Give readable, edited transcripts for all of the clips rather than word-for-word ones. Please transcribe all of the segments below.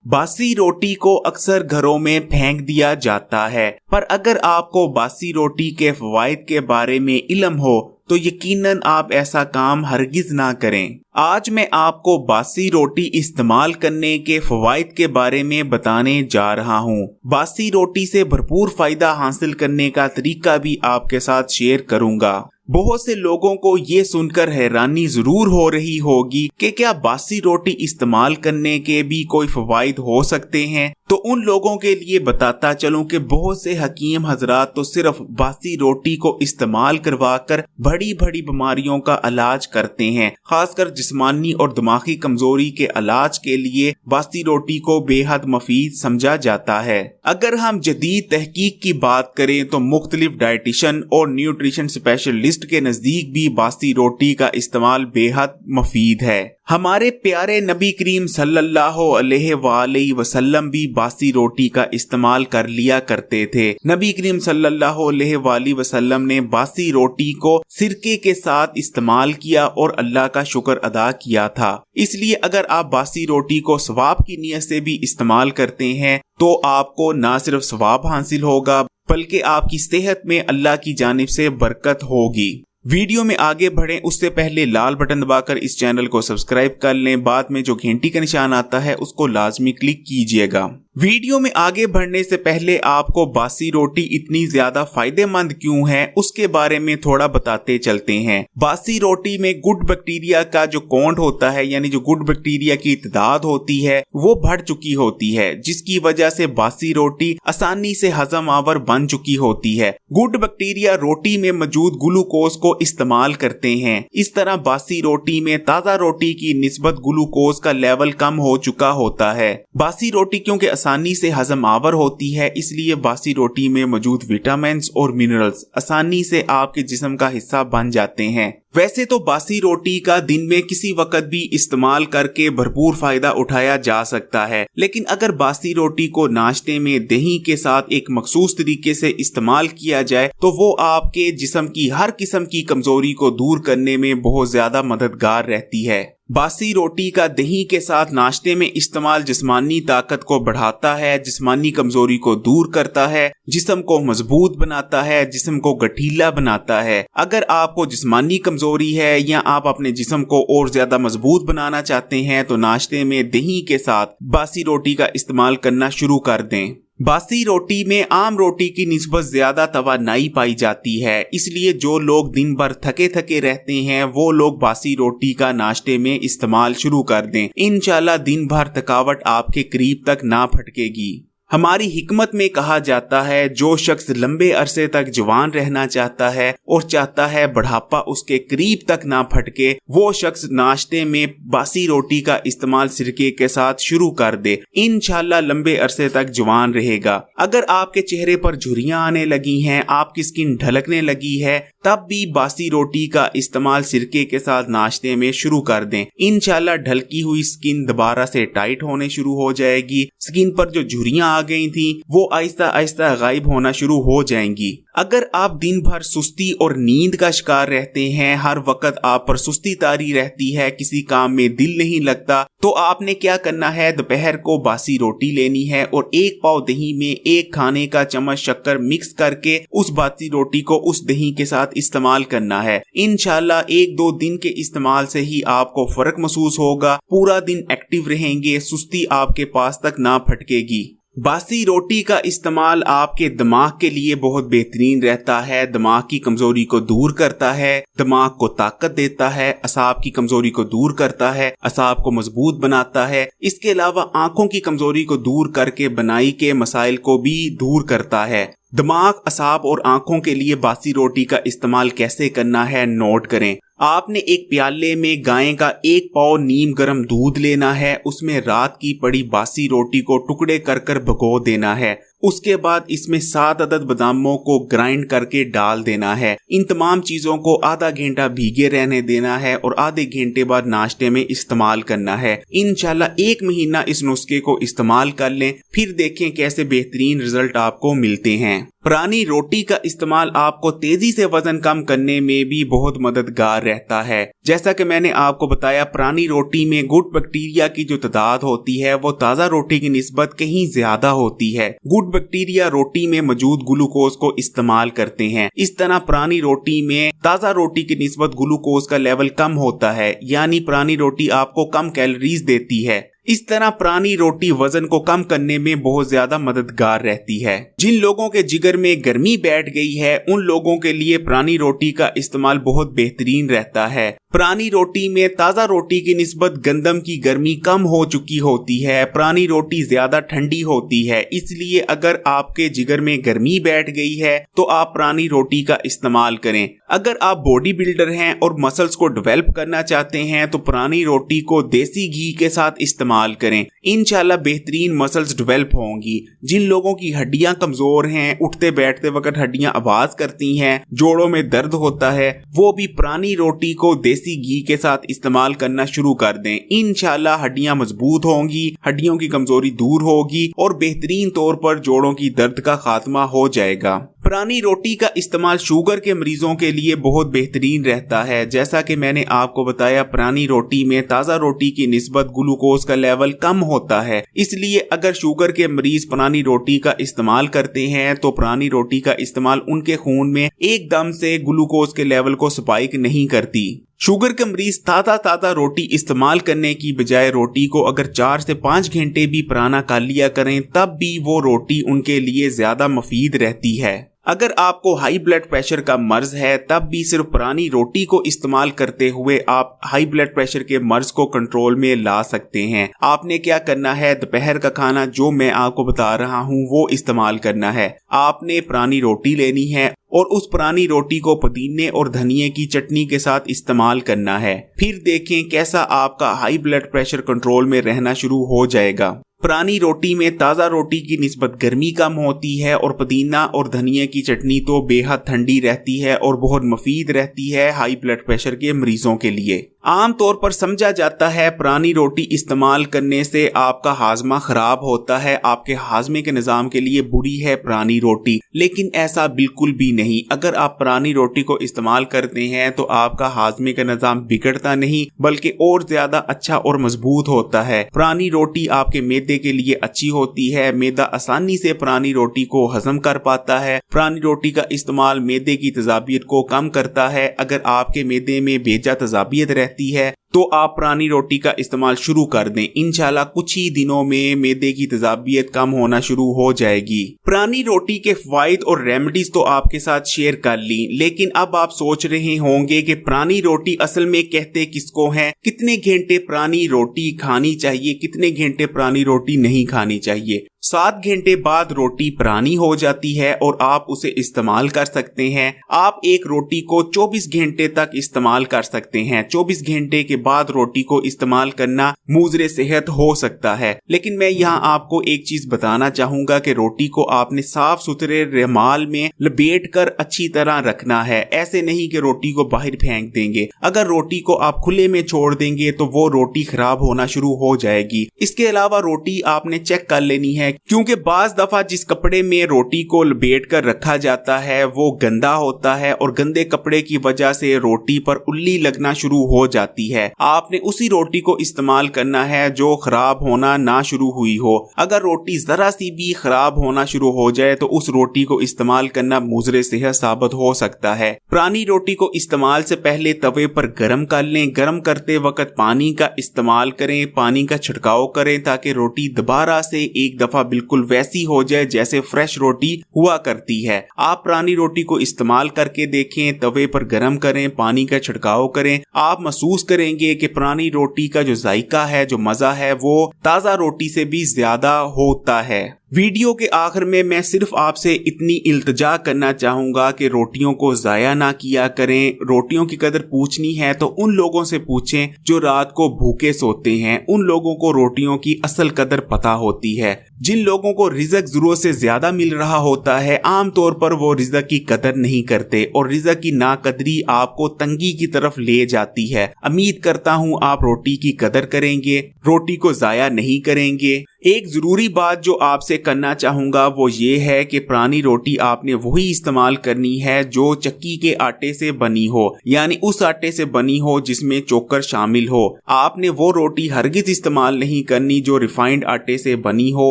बासी रोटी को अक्सर घरों में फेंक दिया जाता है, पर अगर आपको बासी रोटी के फवाइद के बारे में इल्म हो तो यकीनन आप ऐसा काम हरगिज ना करें। आज मैं आपको बासी रोटी इस्तेमाल करने के फवाइद के बारे में बताने जा रहा हूँ। बासी रोटी से भरपूर फायदा हासिल करने का तरीका भी आपके साथ शेयर करूंगा। बहुत से लोगों को ये सुनकर हैरानी जरूर हो रही होगी कि क्या बासी रोटी इस्तेमाल करने के भी कोई फवाइद हो सकते हैं। तो उन लोगों के लिए बताता चलूं कि बहुत से हकीम हजरात तो सिर्फ बासी रोटी को इस्तेमाल करवाकर बड़ी बड़ी बीमारियों का इलाज करते हैं। खासकर जिस्मानी और दिमागी कमजोरी के इलाज के लिए बासी रोटी को बेहद मुफीद समझा जाता है। अगर हम जदीद तहकीक की बात करें तो मुख्तलिफ डाइटिशियन और न्यूट्रिशन स्पेशलिस्ट के नजदीक भी बासी रोटी का इस्तेमाल बेहद मुफीद है। हमारे प्यारे नबी करीम सल्लल्लाहु अलैहि वसल्लम भी बासी रोटी का इस्तेमाल कर लिया करते थे। नबी करीम सल्लल्लाहु अलैहि वसल्लम ने बासी रोटी को सिरके के साथ इस्तेमाल किया और अल्लाह का शुक्र अदा किया था। इसलिए अगर आप बासी रोटी को सवाब की नियत से भी इस्तेमाल करते हैं तो आपको न सिर्फ सवाब हासिल होगा बल्कि आपकी सेहत में अल्लाह की जानिब से बरकत होगी। वीडियो में आगे बढ़ें उससे पहले लाल बटन दबाकर इस चैनल को सब्सक्राइब कर लें। बाद में जो घंटी का निशान आता है उसको लाजमी क्लिक कीजिएगा। वीडियो में आगे बढ़ने से पहले आपको बासी रोटी इतनी ज्यादा फायदेमंद क्यों है उसके बारे में थोड़ा बताते चलते हैं। बासी रोटी में गुड बैक्टीरिया का जो काउंट होता है यानी जो गुड बैक्टीरिया की तादाद होती है वो बढ़ चुकी होती है, जिसकी वजह से बासी रोटी आसानी से हजम आवर बन चुकी होती है। गुड बैक्टीरिया रोटी में मौजूद ग्लूकोज को इस्तेमाल करते हैं। इस तरह बासी रोटी में ताज़ा रोटी की निस्बत ग्लूकोज का लेवल कम हो चुका होता है। बासी रोटी क्योंकि आसानी से हजम आवर होती है इसलिए बासी रोटी में मौजूद विटामिन और मिनरल्स आसानी से आपके जिस्म का हिस्सा बन जाते हैं। वैसे तो बासी रोटी का दिन में किसी वक्त भी इस्तेमाल करके भरपूर फायदा उठाया जा सकता है, लेकिन अगर बासी रोटी को नाश्ते में दही के साथ एक मखसूस तरीके से इस्तेमाल किया जाए तो वो आपके जिस्म की हर किस्म की कमजोरी को दूर करने में बहुत ज्यादा मददगार रहती है। बासी रोटी का दही के साथ नाश्ते में इस्तेमाल जिस्मानी ताकत को बढ़ाता है, जिस्मानी कमजोरी को दूर करता है, जिस्म को मजबूत बनाता है, जिस्म को गठीला बनाता है। अगर आपको जिस्मानी कमजोरी है या आप अपने जिस्म को और ज्यादा मजबूत बनाना चाहते हैं तो नाश्ते में दही के साथ बासी रोटी का इस्तेमाल करना शुरू कर दें। बासी रोटी में आम रोटी की निस्बत ज्यादा तवानाई पाई जाती है, इसलिए जो लोग दिन भर थके थके रहते हैं वो लोग बासी रोटी का नाश्ते में इस्तेमाल शुरू कर दें। इंशाल्लाह दिन भर थकावट आपके करीब तक ना फटकेगी। हमारी हिकमत में कहा जाता है जो शख्स लंबे अरसे तक जवान रहना चाहता है और चाहता है बढ़ापा उसके करीब तक ना फटके, वो शख्स नाश्ते में बासी रोटी का इस्तेमाल सिरके के साथ शुरू कर दे। इंशाल्लाह लंबे अरसे तक जवान रहेगा। अगर आपके चेहरे पर झुर्रियां आने लगी हैं, आपकी स्किन ढलकने लगी है, तब भी बासी रोटी का इस्तेमाल सिरके के साथ नाश्ते में शुरू कर दें। इंशाल्लाह ढलकी हुई स्किन दोबारा से टाइट होने शुरू हो जाएगी। स्किन पर जो झुर्रियां आ गई थी वो आहिस्ता आहिस्ता गायब होना शुरू हो जाएंगी। अगर आप दिन भर सुस्ती और नींद का शिकार रहते हैं, हर वक्त आप पर सुस्ती तारी रहती है, किसी काम में दिल नहीं लगता, तो आपने क्या करना है, दोपहर को बासी रोटी लेनी है और एक पाव दही में एक खाने का चम्मच शक्कर मिक्स करके उस बासी रोटी को उस दही के साथ इस्तेमाल करना है। इंशाल्लाह 1-2 दिन के इस्तेमाल से ही आपको फर्क महसूस होगा। पूरा दिन एक्टिव रहेंगे, सुस्ती आपके पास तक ना फटकेगी। बासी रोटी का इस्तेमाल आपके दिमाग के लिए बहुत बेहतरीन रहता है। दिमाग की कमजोरी को दूर करता है, दिमाग को ताकत देता है, असाब की कमजोरी को दूर करता है, असाब को मजबूत बनाता है। इसके अलावा आंखों की कमजोरी को दूर करके बनाई के मसाइल को भी दूर करता है। दिमाग, असाब और आंखों के लिए बासी रोटी का इस्तेमाल कैसे करना है नोट करें। आपने एक प्याले में गाय का 1 पाव नीम गर्म दूध लेना है, उसमें रात की पड़ी बासी रोटी को टुकड़े कर कर भिगो देना है। उसके बाद इसमें 7 अदद बादामों को ग्राइंड करके डाल देना है। इन तमाम चीजों को आधा घंटा भीगे रहने देना है और आधे घंटे बाद नाश्ते में इस्तेमाल करना है। इंशाल्लाह 1 महीना इस नुस्खे को इस्तेमाल कर लें, फिर देखें कैसे बेहतरीन रिजल्ट आपको मिलते हैं। पुरानी रोटी का इस्तेमाल आपको तेजी से वजन कम करने में भी बहुत मददगार रहता है। जैसा कि मैंने आपको बताया, पुरानी रोटी में गुड बैक्टीरिया की जो तादाद होती है वो ताज़ा रोटी की निस्बत कहीं ज्यादा होती है। गुड बैक्टीरिया रोटी में मौजूद ग्लूकोज को इस्तेमाल करते हैं। इस तरह पुरानी रोटी में ताज़ा रोटी की निस्बत ग्लूकोज का लेवल कम होता है, यानी पुरानी रोटी आपको कम कैलोरीज देती है। इस तरह पुरानी रोटी वजन को कम करने में बहुत ज्यादा मददगार रहती है। जिन लोगों के जिगर में गर्मी बैठ गई है उन लोगों के लिए पुरानी रोटी का इस्तेमाल बहुत बेहतरीन रहता है। पुरानी रोटी में ताज़ा रोटी की निस्बत गंदम की गर्मी कम हो चुकी होती है। पुरानी रोटी ज्यादा ठंडी होती है, इसलिए अगर आपके जिगर में गर्मी बैठ गई है तो आप पुरानी रोटी का इस्तेमाल करें। अगर आप बॉडी बिल्डर हैं और मसल्स को डेवलप करना चाहते हैं तो पुरानी रोटी को देसी घी के साथ इस्तेमाल करें। इंशाल्लाह बेहतरीन मसल्स डेवलप होंगी। जिन लोगों की हड्डियां कमजोर हैं, उठते बैठते वक्त हड्डियां आवाज करती हैं, जोड़ों में दर्द होता है, वो भी पुरानी रोटी को देसी घी के साथ इस्तेमाल करना शुरू कर दें। इंशाल्लाह हड्डियां मजबूत होंगी, हड्डियों की कमजोरी दूर होगी और बेहतरीन तौर पर जोड़ों की दर्द का खात्मा हो जाएगा। पुरानी रोटी का इस्तेमाल शुगर के मरीजों के लिए बहुत बेहतरीन रहता है। जैसा कि मैंने आपको बताया, पुरानी रोटी में ताज़ा रोटी की निस्बत ग्लूकोज का लेवल कम होता है, इसलिए अगर शुगर के मरीज पुरानी रोटी का इस्तेमाल करते हैं तो पुरानी रोटी का इस्तेमाल उनके खून में एकदम से ग्लूकोज के लेवल को स्पाइक नहीं करती। शुगर के मरीज ताज़ा रोटी इस्तेमाल करने की बजाय रोटी को अगर 4 से 5 घंटे भी पुराना कर लिया करें तब भी वो रोटी उनके लिए ज्यादा मुफीद रहती है। अगर आपको हाई ब्लड प्रेशर का मर्ज है तब भी सिर्फ पुरानी रोटी को इस्तेमाल करते हुए आप हाई ब्लड प्रेशर के मर्ज को कंट्रोल में ला सकते हैं। आपने क्या करना है, दोपहर का खाना जो मैं आपको बता रहा हूँ वो इस्तेमाल करना है। आपने पुरानी रोटी लेनी है और उस पुरानी रोटी को पुदीने और धनिये की चटनी के साथ इस्तेमाल करना है। फिर देखें कैसा आपका हाई ब्लड प्रेशर कंट्रोल में रहना शुरू हो जाएगा। पुरानी रोटी में ताज़ा रोटी की निस्बत गर्मी कम होती है और पुदीना और धनिया की चटनी तो बेहद ठंडी रहती है और बहुत मुफीद रहती है हाई ब्लड प्रेशर के मरीजों के लिए। आम तौर पर समझा जाता है पुरानी रोटी इस्तेमाल करने से आपका हाजमा खराब होता है, आपके हाजमे के निज़ाम के लिए बुरी है पुरानी रोटी, लेकिन ऐसा बिल्कुल भी नहीं। अगर आप पुरानी रोटी को इस्तेमाल करते हैं तो आपका हाजमे का निज़ाम बिगड़ता नहीं बल्कि और ज्यादा अच्छा और मजबूत होता है। पुरानी रोटी आपके मैदे के लिए अच्छी होती है, मैदा आसानी से पुरानी रोटी को हजम कर पाता है। पुरानी रोटी का इस्तेमाल मैदे की तेजाबियत को कम करता है। अगर आपके मैदे में बेजा तेजाबियत रहती है तो आप पुरानी रोटी का इस्तेमाल शुरू कर दें। इंशाल्लाह कुछ ही दिनों में मैदे की तेजाबियत कम होना शुरू हो जाएगी। पुरानी रोटी के फायदे और रेमेडीज तो आपके साथ शेयर कर ली, लेकिन अब आप सोच रहे होंगे कि पुरानी रोटी असल में कहते किसको हैं, कितने घंटे पुरानी रोटी खानी चाहिए, कितने घंटे पुरानी रोटी नहीं खानी चाहिए। 7 घंटे बाद रोटी पुरानी हो जाती है और आप उसे इस्तेमाल कर सकते हैं। आप एक रोटी को 24 घंटे तक इस्तेमाल कर सकते हैं। 24 घंटे के बाद रोटी को इस्तेमाल करना मुज़रे सेहत हो सकता है। लेकिन मैं यहाँ आपको एक चीज बताना चाहूंगा कि रोटी को आपने साफ सुथरे रुमाल में लपेट कर अच्छी तरह रखना है। ऐसे नहीं कि रोटी को बाहर फेंक देंगे। अगर रोटी को आप खुले में छोड़ देंगे तो वो रोटी खराब होना शुरू हो जाएगी। इसके अलावा रोटी आपने चेक कर लेनी है, क्योंकि बाज दफा जिस कपड़े में रोटी को लपेट कर रखा जाता है वो गंदा होता है और गंदे कपड़े की वजह से रोटी पर उल्ली लगना शुरू हो जाती है। आपने उसी रोटी को इस्तेमाल करना है जो खराब होना ना शुरू हुई हो। अगर रोटी जरा सी भी खराब होना शुरू हो जाए तो उस रोटी को इस्तेमाल करना मुज़रे सेहत साबित हो सकता है। पुरानी रोटी को इस्तेमाल से पहले तवे पर गर्म कर लें। गर्म करते वक्त पानी का इस्तेमाल करें, पानी का छिड़काव करें ताकि रोटी दोबारा से एक दफा बिल्कुल वैसी हो जाए जैसे फ्रेश रोटी हुआ करती है। आप पुरानी रोटी को इस्तेमाल करके देखें, तवे पर गर्म करें, पानी का छिड़काव करें। आप महसूस करेंगे कि पुरानी रोटी का जो जायका है, जो मजा है, वो ताज़ा रोटी से भी ज्यादा होता है। वीडियो के आखिर में मैं सिर्फ आपसे इतनी इल्तिजा करना चाहूंगा कि रोटियों को जाया ना किया करें। रोटियों की कदर पूछनी है तो उन लोगों से पूछें जो रात को भूखे सोते हैं। उन लोगों को रोटियों की असल कदर पता होती है। जिन लोगों को रिज़्क जरूरत से ज्यादा मिल रहा होता है, आम तौर पर वो रिज़्क की कदर नहीं करते और रिज़्क की नाकदरी आपको तंगी की तरफ ले जाती है। उम्मीद करता हूँ आप रोटी की कदर करेंगे, रोटी को जाया नहीं करेंगे। एक जरूरी बात जो आपसे करना चाहूंगा वो ये है कि पुरानी रोटी आपने वही इस्तेमाल करनी है जो चक्की के आटे से बनी हो, यानी उस आटे से बनी हो जिसमें चोकर शामिल हो। आपने वो रोटी हरगिज इस्तेमाल नहीं करनी जो रिफाइंड आटे से बनी हो,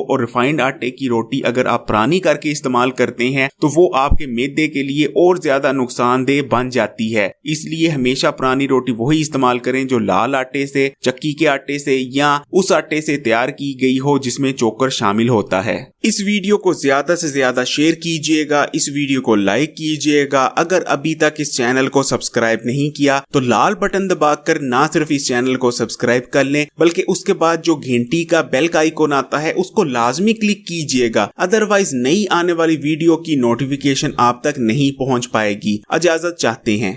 और रिफाइंड आटे की रोटी अगर आप पुरानी करके इस्तेमाल करते हैं तो वो आपके मैदे के लिए और ज्यादा नुकसानदेह बन जाती है। इसलिए हमेशा पुरानी रोटी वही इस्तेमाल करें जो लाल आटे से, चक्की के आटे से या उस आटे से तैयार की गई हो जिसमें चोकर शामिल होता है। इस वीडियो को ज्यादा से ज्यादा शेयर कीजिएगा, इस वीडियो को लाइक कीजिएगा। अगर अभी तक इस चैनल को सब्सक्राइब नहीं किया तो लाल बटन दबाकर ना सिर्फ इस चैनल को सब्सक्राइब कर लें बल्कि उसके बाद जो घंटी का बेल का आइकॉन आता है उसको लाजमी क्लिक कीजिएगा, अदरवाइज नई आने वाली वीडियो की नोटिफिकेशन आप तक नहीं पहुंच पाएगी। इजाजत चाहते हैं।